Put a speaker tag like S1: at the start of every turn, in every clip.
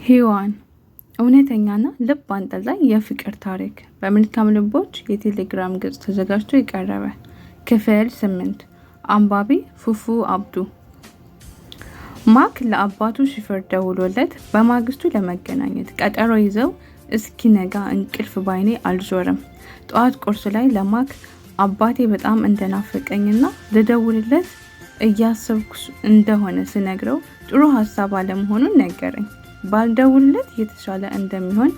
S1: ሔዋን እውነተኛና ልብ አንጠልጣይ የፍቅር ታሪክ በመልካም ልቦች የቴሌግራም ገጽ ተዘጋጅቶ የቀረበ ክፍል 8 አንባቢ ፉፉ አብዱ። ማክ ለአባቱ ሹፌር ደውሎለት በማግስቱ ለመገናኘት ቀጠሮ ይዘው እስኪነጋ እንቅልፍ ባይኔ አልዞረም። ጠዋት ቁርስ ላይ ለማክ አባቴ በጣም እንደናፈቀኝና ልደውልለት እያሰብኩ እንደሆነ ስነግረው ጥሩ ሀሳብ አለመሆኑን ነገረኝ። ባልደውልለት የተሻለ እንደሚሆን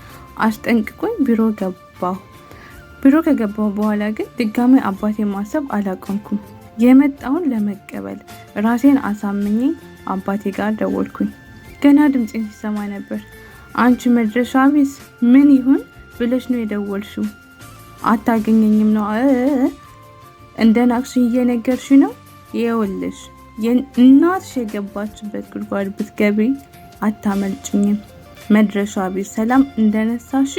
S1: አስጠንቅቆኝ ቢሮ ገባሁ። ቢሮ ከገባሁ በኋላ ግን ድጋሚ አባቴ ማሰብ አላቆምኩም። የመጣውን ለመቀበል ራሴን አሳምኜ አባቴ ጋር ደወልኩኝ። ገና ድምፄን ሲሰማ ነበር አንቺ መድረሻ ቢስ ምን ይሁን ብለሽ ነው የደወልሽው? አታገኘኝም ነው እንደ ናቅሽኝ እየነገርሽ ነው? ይኸውልሽ እናትሽ የገባችበት ጉድጓድ ብትገቢ አታመልጭኝም። መድረሻ ቢስ ሰላም እንደነሳሽ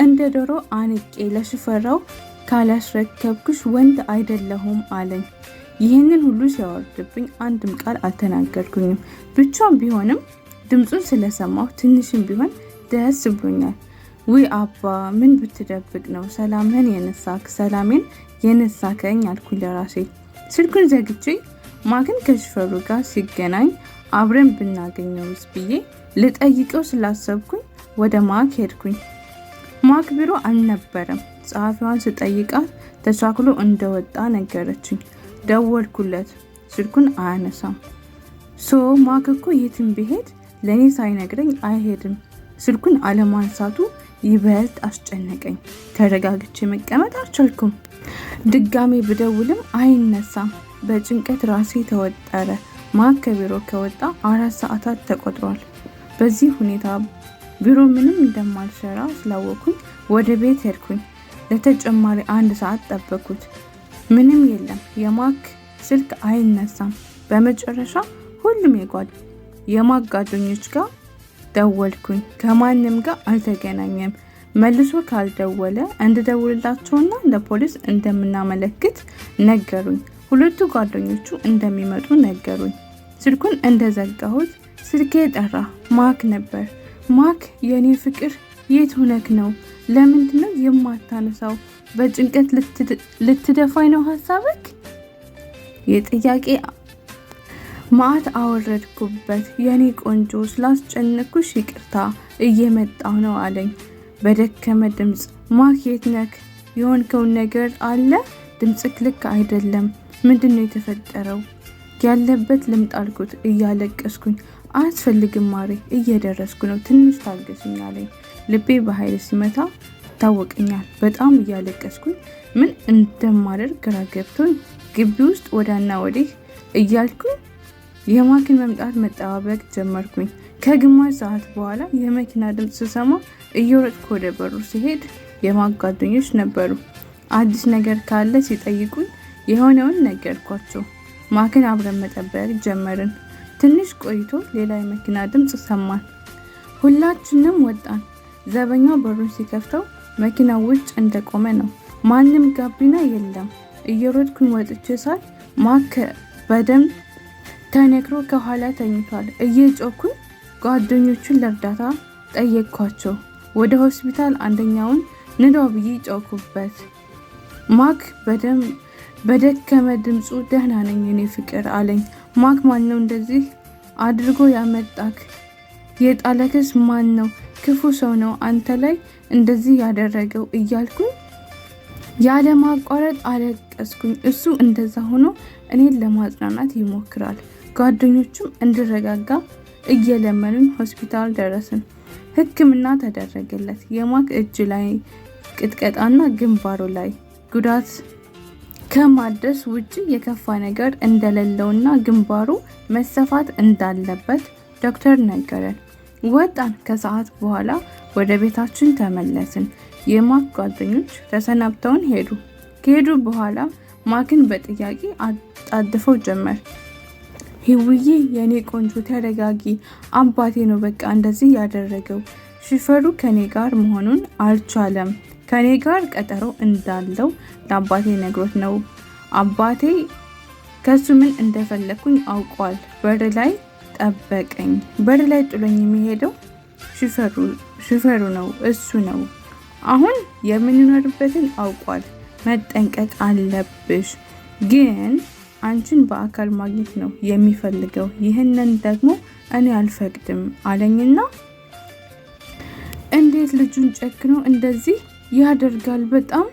S1: እንደ ዶሮ አንቄ ለሽፈራው ካላስረከብኩሽ ወንድ አይደለሁም አለኝ። ይህንን ሁሉ ሲያወርድብኝ አንድም ቃል አልተናገርኩኝም። ብቻም ቢሆንም ድምፁን ስለሰማሁ ትንሽም ቢሆን ደስ ብሎኛል። ውይ አባ ምን ብትደብቅ ነው ሰላሜን የነሳከኝ አልኩኝ ለራሴ። ስልኩን ዘግቼ ማክን ከሽፈሩ ጋር ሲገናኝ አብረን ብናገኘውስ ብዬ ልጠይቀው ስላሰብኩኝ ወደ ማክ ሄድኩኝ። ማክ ቢሮ አልነበረም። ጸሐፊዋን ስጠይቃት ተቻክሎ እንደወጣ ነገረችኝ። ደወልኩለት፣ ስልኩን አያነሳም። ማክ እኮ የትም ቢሄድ ለእኔ ሳይነግረኝ አይሄድም። ስልኩን አለማንሳቱ ይበልጥ አስጨነቀኝ። ተረጋግቼ መቀመጥ አልቻልኩም። ድጋሜ ብደውልም አይነሳም። በጭንቀት ራሴ ተወጠረ። ማክ ከቢሮ ከወጣ 4 ሰዓታት ተቆጥሯል። በዚህ ሁኔታ ቢሮ ምንም እንደማልሰራ ስላወኩኝ ወደ ቤት ሄድኩኝ። ለተጨማሪ 1 ሰዓት ጠበኩት። ምንም የለም። የማክ ስልክ አይነሳም። በመጨረሻ ሁሉም የማክ ጓደኞች ጋር ደወልኩኝ። ከማንም ጋር አልተገናኘም። መልሶ ካልደወለ እንድደውልላቸውና ለፖሊስ እንደምናመለክት ነገሩኝ። ሁለቱ ጓደኞቹ እንደሚመጡ ነገሩኝ። ስልኩን እንደዘጋሁት ስልኬ ጠራ። ማክ ነበር። ማክ የኔ ፍቅር የት ሆነክ ነው? ለምንድነው የማታነሳው? በጭንቀት ልትደፋኝ ነው ሀሳብክ? የጥያቄ ማዕት አወረድኩበት። የኔ ቆንጆ ስላስጨነኩሽ ይቅርታ እየመጣሁ ነው አለኝ በደከመ ድምፅ። ማክ የት ነክ? የሆንከውን ነገር አለ? ድምፅክ ልክ አይደለም። ምንድነው የተፈጠረው? ያለበት ልምጣ አልኩት እያለቀስኩኝ። አያስፈልግም ማሬ እየደረስኩ ነው፣ ትንሽ ታገስኝ አለኝ። ልቤ በኃይል ሲመታ ይታወቀኛል። በጣም እያለቀስኩኝ ምን እንደማደርግ ግራ ገብቶኝ ግቢ ውስጥ ወዳና ወዲህ እያልኩኝ የማክን መምጣት መጠባበቅ ጀመርኩኝ። ከግማሽ ሰዓት በኋላ የመኪና ድምፅ ስሰማ እየሮጥኩ ወደ በሩ ሲሄድ የማክ ጓደኞች ነበሩ። አዲስ ነገር ካለ ሲጠይቁኝ የሆነውን ነገርኳቸው። ማክን አብረን መጠበቅ ጀመርን። ትንሽ ቆይቶ ሌላ የመኪና ድምፅ ሰማን። ሁላችንም ወጣን። ዘበኛው በሩን ሲከፍተው መኪናው ውጭ እንደቆመ ነው። ማንም ጋቢና የለም። እየሮጥኩኝ ወጥቼ ሳይ ማክ በደም ተነክሮ ከኋላ ተኝቷል። እየጮኩኝ ጓደኞቹን ለእርዳታ ጠየቅኳቸው። ወደ ሆስፒታል አንደኛውን ንዳው ብዬ ጮኩበት። ማክ በደከመ ድምፁ ደህና ነኝ የኔ ፍቅር አለኝ። ማክ ማን ነው እንደዚህ አድርጎ ያመጣክ? የጣለክስ ማን ነው? ክፉ ሰው ነው አንተ ላይ እንደዚህ ያደረገው እያልኩኝ ያለማቋረጥ አለቀስኩኝ። እሱ እንደዛ ሆኖ እኔን ለማጽናናት ይሞክራል። ጓደኞቹም እንድረጋጋ እየለመኑኝ ሆስፒታል ደረስን። ሕክምና ተደረገለት። የማክ እጅ ላይ ቅጥቀጣና ግንባሩ ላይ ጉዳት ከማድረስ ውጪ የከፋ ነገር እንደሌለውና ግንባሩ መሰፋት እንዳለበት ዶክተር ነገረን። ወጣን። ከሰዓት በኋላ ወደ ቤታችን ተመለስን። የማክ ጓደኞች ተሰናብተውን ሄዱ። ከሄዱ በኋላ ማክን በጥያቄ አጣድፈው ጀመር። ሂውዬ የኔ ቆንጆ ተረጋጊ፣ አባቴ ነው በቃ እንደዚህ ያደረገው። ሹፌሩ ከኔ ጋር መሆኑን አልቻለም። ከኔ ጋር ቀጠሮ እንዳለው ለአባቴ ነግሮት ነው። አባቴ ከሱ ምን እንደፈለኩኝ አውቋል። በር ላይ ጠበቀኝ። በር ላይ ጥሎኝ የሚሄደው ሹፌሩ ነው፣ እሱ ነው። አሁን የምንኖርበትን አውቋል። መጠንቀቅ አለብሽ። ግን አንቺን በአካል ማግኘት ነው የሚፈልገው። ይህንን ደግሞ እኔ አልፈቅድም አለኝና እንዴት ልጁን ጨክኖ እንደዚህ ያደርጋል? በጣም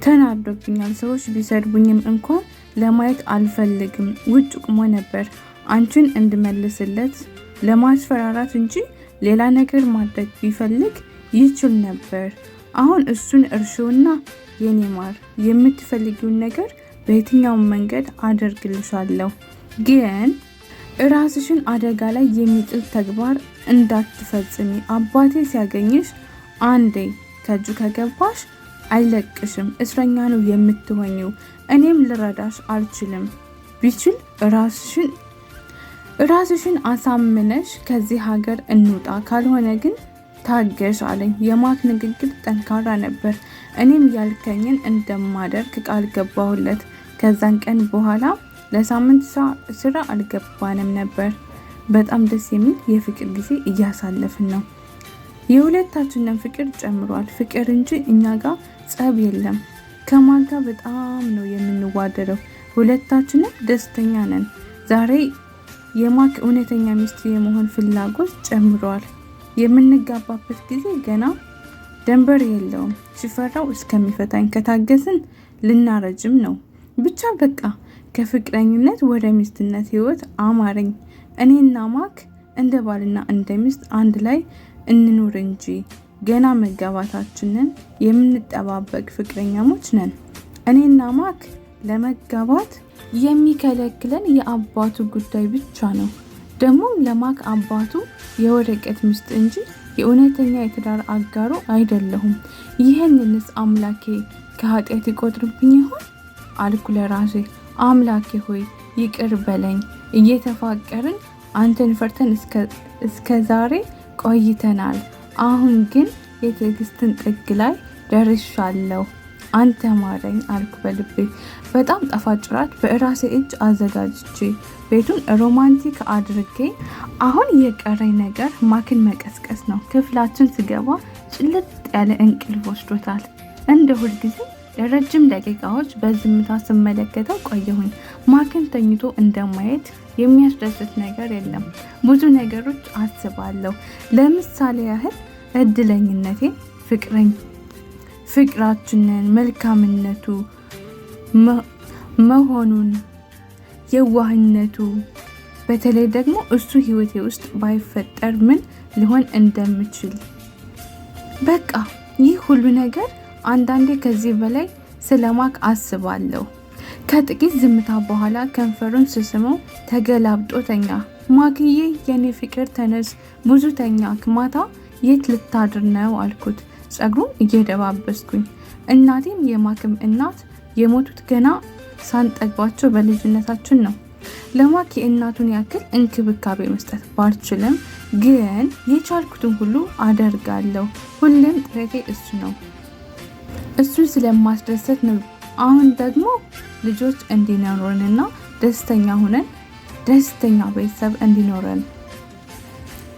S1: ተናዶብኛል። ሰዎች ቢሰድቡኝም እንኳን ለማየት አልፈልግም። ውጭ ቁሞ ነበር አንቺን እንድመልስለት ለማስፈራራት እንጂ ሌላ ነገር ማድረግ ቢፈልግ ይችል ነበር። አሁን እሱን እርሺውና የኔ ማር የምትፈልጊውን ነገር በየትኛውም መንገድ አደርግልሻለሁ። ግን ራስሽን አደጋ ላይ የሚጥል ተግባር እንዳትፈጽሚ። አባቴ ሲያገኝሽ አንዴ ከእጁ ከገባሽ አይለቅሽም። እስረኛ ነው የምትሆኚው። እኔም ልረዳሽ አልችልም። ቢችል ራስሽን አሳምነሽ ከዚህ ሀገር እንውጣ፣ ካልሆነ ግን ታገሽ አለኝ። የማክ ንግግር ጠንካራ ነበር። እኔም ያልከኝን እንደማደርግ ቃል ገባሁለት። ከዛን ቀን በኋላ ለሳምንት ስራ አልገባንም ነበር። በጣም ደስ የሚል የፍቅር ጊዜ እያሳለፍን ነው። የሁለታችንን ፍቅር ጨምሯል። ፍቅር እንጂ እኛ ጋር ጸብ የለም። ከማጋ በጣም ነው የምንዋደደው። ሁለታችንም ደስተኛ ነን። ዛሬ የማክ እውነተኛ ሚስት የመሆን ፍላጎት ጨምሯል። የምንጋባበት ጊዜ ገና ደንበር የለውም። ሽፈራው እስከሚፈታኝ ከታገስን ልናረጅም ነው። ብቻ በቃ ከፍቅረኝነት ወደ ሚስትነት ህይወት አማረኝ። እኔና ማክ እንደ ባልና እንደ ሚስት አንድ ላይ እንኑር እንጂ ገና መጋባታችንን የምንጠባበቅ ፍቅረኛሞች ነን። እኔና ማክ ለመጋባት የሚከለክለን የአባቱ ጉዳይ ብቻ ነው። ደግሞም ለማክ አባቱ የወረቀት ሚስት እንጂ የእውነተኛ የትዳር አጋሩ አይደለሁም። ይህንንስ አምላኬ ከኃጢአት ይቆጥርብኝ ይሆን አልኩ ለራሴ። አምላኬ ሆይ ይቅር በለኝ። እየተፋቀርን አንተን ፈርተን እስከ ዛሬ ቆይተናል። አሁን ግን የትዕግስትን ጥግ ላይ ደርሻለሁ። አንተ ማረኝ አልኩ በልቤ። በጣም ጣፋጭ ራት በራሴ እጅ አዘጋጅቼ ቤቱን ሮማንቲክ አድርጌ አሁን የቀረኝ ነገር ማክን መቀስቀስ ነው። ክፍላችን ስገባ ጭልጥ ያለ እንቅልፍ ወስዶታል። እንደ ሁልጊዜ ለረጅም ደቂቃዎች በዝምታ ስመለከተው ቆየሁኝ። ማክን ተኝቶ እንደማየት የሚያስደስት ነገር የለም። ብዙ ነገሮች አስባለሁ። ለምሳሌ ያህል እድለኝነቴን፣ ፍቅራችንን፣ መልካምነቱ መሆኑን፣ የዋህነቱ፣ በተለይ ደግሞ እሱ ህይወቴ ውስጥ ባይፈጠር ምን ሊሆን እንደምችል። በቃ ይህ ሁሉ ነገር አንዳንዴ ከዚህ በላይ ስለማክ አስባለሁ። ከጥቂት ዝምታ በኋላ ከንፈሩን ስስመው ተገላብጦ ተኛ። ማክዬ የኔ ፍቅር ተነስ፣ ብዙ ተኛ፣ ማታ የት ልታድር ነው አልኩት፣ ጸጉሩን እየደባበስኩኝ። እናቴም የማክም እናት የሞቱት ገና ሳንጠግባቸው በልጅነታችን ነው። ለማክ የእናቱን ያክል እንክብካቤ መስጠት ባልችልም ግን የቻልኩትን ሁሉ አደርጋለሁ። ሁሌም ጥረቴ እሱ ነው። እሱን ስለማስደሰት ነው። አሁን ደግሞ ልጆች እንዲኖረንና ደስተኛ ሆነን ደስተኛ ቤተሰብ እንዲኖረን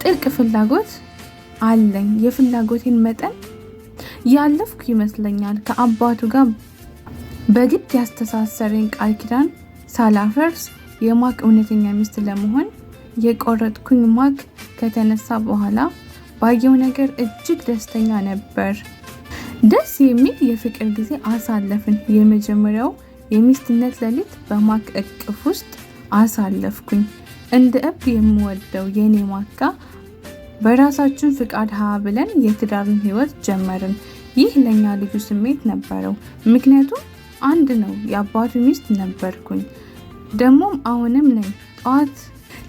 S1: ጥልቅ ፍላጎት አለኝ። የፍላጎቴን መጠን ያለፍኩ ይመስለኛል። ከአባቱ ጋር በግድ ያስተሳሰረኝ ቃል ኪዳን ሳላፈርስ የማክ እውነተኛ ሚስት ለመሆን የቆረጥኩኝ ማክ ከተነሳ በኋላ ባየው ነገር እጅግ ደስተኛ ነበር። ደስ የሚል የፍቅር ጊዜ አሳለፍን። የመጀመሪያው የሚስትነት ሌሊት በማክ እቅፍ ውስጥ አሳለፍኩኝ። እንደ እብድ የምወደው የኔ ማክ በራሳችን ፍቃድ ብለን የትዳርን ህይወት ጀመርን። ይህ ለኛ ልዩ ስሜት ነበረው፣ ምክንያቱም አንድ ነው። የአባቱ ሚስት ነበርኩኝ፣ ደግሞም አሁንም ነኝ። ጠዋት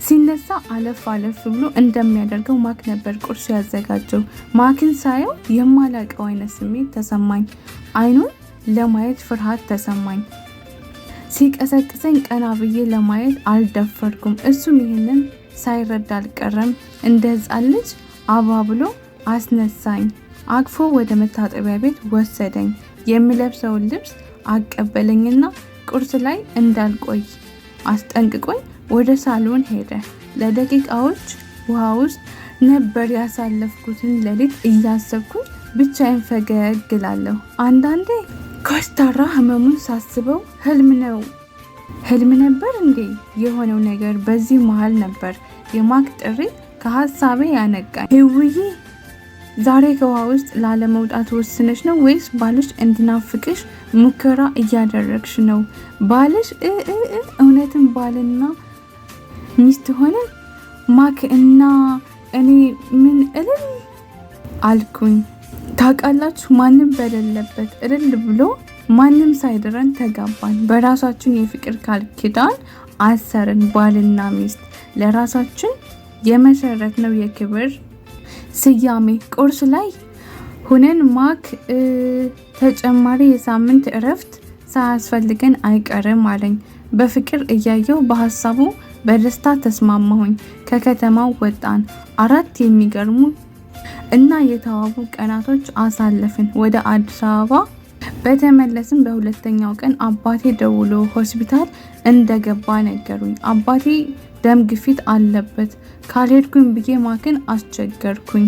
S1: ሲነሳ አለፍ ብሎ እንደሚያደርገው ማክ ነበር ቁርስ ያዘጋጀው። ማክን ሳየው የማላቀው አይነት ስሜት ተሰማኝ። አይኑን ለማየት ፍርሃት ተሰማኝ። ሲቀሰቅሰኝ ቀና ብዬ ለማየት አልደፈርኩም። እሱም ይህንን ሳይረዳ አልቀረም። እንደ ህፃን ልጅ አባብሎ አስነሳኝ። አቅፎ ወደ መታጠቢያ ቤት ወሰደኝ። የምለብሰውን ልብስ አቀበለኝና ቁርስ ላይ እንዳልቆይ አስጠንቅቆኝ ወደ ሳሎን ሄደ። ለደቂቃዎች ውሃ ውስጥ ነበር ያሳለፍኩትን ሌሊት እያሰብኩኝ ብቻዬን ፈገግ እላለሁ። አንዳንዴ ኮስታራ ህመሙን ሳስበው ህልም ነበር እንዴ የሆነው ነገር። በዚህ መሃል ነበር የማክ ጥሪ ከሀሳቤ ያነቃኝ። ህውዬ ዛሬ ከውሃ ውስጥ ላለመውጣት ወስነሽ ነው ወይስ ባልሽ እንዲናፍቅሽ ሙከራ እያደረግሽ ነው? ባልሽ እውነትም ባልና ሚስት ሆነ? ማክ እና እኔ ምን እልል አልኩኝ። ታውቃላችሁ ማንም በሌለበት እልል ብሎ ማንም ሳይድረን ተጋባን። በራሳችን የፍቅር ቃል ኪዳን አሰርን። ባልና ሚስት ለራሳችን የመሰረት ነው የክብር ስያሜ። ቁርስ ላይ ሁነን ማክ ተጨማሪ የሳምንት እረፍት ሳያስፈልገን አይቀርም አለኝ። በፍቅር እያየው በሀሳቡ በደስታ ተስማማሁኝ። ከከተማው ወጣን። 4 የሚገርሙ እና የተዋቡ ቀናቶች አሳለፍን። ወደ አዲስ አበባ በተመለስን በሁለተኛው ቀን አባቴ ደውሎ ሆስፒታል እንደገባ ነገሩኝ። አባቴ ደም ግፊት አለበት። ካልሄድኩኝ ብዬ ማክን አስቸገርኩኝ።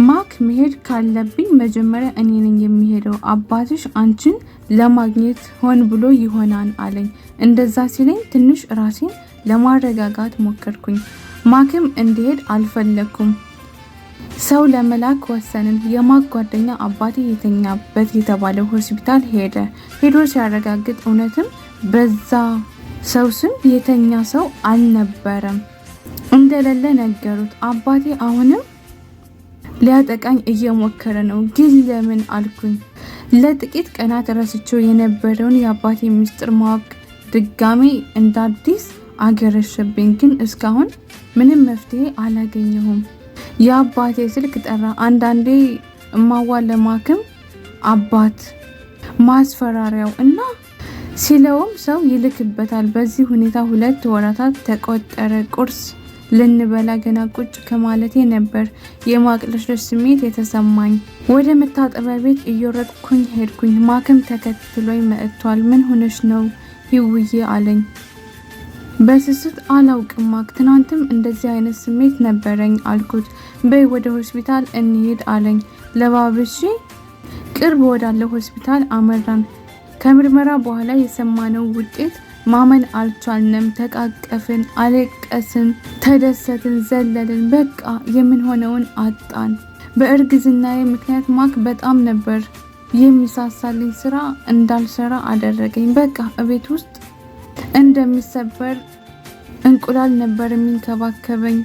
S1: ማክ መሄድ ካለብኝ መጀመሪያ እኔ ነኝ የሚሄደው። አባትሽ አንቺን ለማግኘት ሆን ብሎ ይሆናል አለኝ። እንደዛ ሲለኝ ትንሽ ራሴን ለማረጋጋት ሞከርኩኝ። ማክም እንዲሄድ አልፈለኩም። ሰው ለመላክ ወሰንን። የማክ ጓደኛ አባቴ የተኛበት የተባለው ሆስፒታል ሄዶ ሲያረጋግጥ እውነትም በዛ ሰው ስም የተኛ ሰው አልነበረም እንደሌለ ነገሩት። አባቴ አሁንም ሊያጠቃኝ እየሞከረ ነው፣ ግን ለምን አልኩኝ። ለጥቂት ቀናት ረስቼው የነበረውን የአባቴ ምስጢር ማወቅ ድጋሜ እንዳዲስ አገረሸብኝ። ግን እስካሁን ምንም መፍትሄ አላገኘሁም። የአባቴ ስልክ ጠራ። አንዳንዴ እማዋ ለማክም አባት ማስፈራሪያው እና ሲለውም ሰው ይልክበታል። በዚህ ሁኔታ 2 ወራታት ተቆጠረ። ቁርስ ልንበላ ገና ቁጭ ከማለቴ ነበር የማቅለሽለሽ ስሜት የተሰማኝ። ወደ መታጠቢያ ቤት እየሮጥኩኝ ሄድኩኝ። ማክም ተከትሎኝ መጥቷል። ምን ሆነሽ ነው ህውዬ አለኝ በስስት። አላውቅም ማክ፣ ትናንትም እንደዚህ አይነት ስሜት ነበረኝ አልኩት። በይ ወደ ሆስፒታል እንሄድ አለኝ። ለባብሼ ቅርብ ወዳለው ሆስፒታል አመራን። ከምርመራ በኋላ የሰማነው ውጤት ማመን አልቻልንም። ተቃቀፍን፣ አለቀስን፣ ተደሰትን፣ ዘለልን። በቃ የምንሆነውን አጣን። በእርግዝናዬ ምክንያት ማክ በጣም ነበር የሚሳሳልኝ። ስራ እንዳልሰራ አደረገኝ። በቃ እቤት ውስጥ እንደሚሰበር እንቁላል ነበር የሚንከባከበኝ።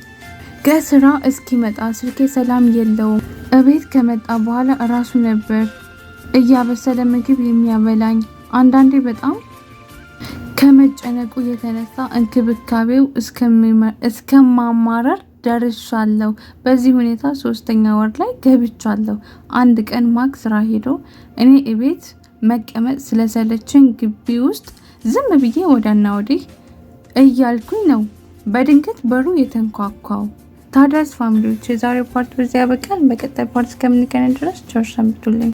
S1: ከስራ እስኪመጣ ስልኬ ሰላም የለውም። እቤት ከመጣ በኋላ እራሱ ነበር እያበሰለ ምግብ የሚያበላኝ። አንዳንዴ በጣም ከመጨነቁ የተነሳ እንክብካቤው እስከማማረር ደርሻለሁ። በዚህ ሁኔታ 3ኛ ወር ላይ ገብቻለሁ። አንድ ቀን ማክ ስራ ሄዶ እኔ እቤት መቀመጥ ስለሰለቸኝ ግቢ ውስጥ ዝም ብዬ ወዲያና ወዲህ እያልኩኝ ነው በድንገት በሩ የተንኳኳው። ታዲያስ ፋሚሊዎች የዛሬው ፓርት በዚያ ያበቃል። በቀጣይ ፓርት እስከምንገናኝ ድረስ ቻው ሰንብቱልኝ።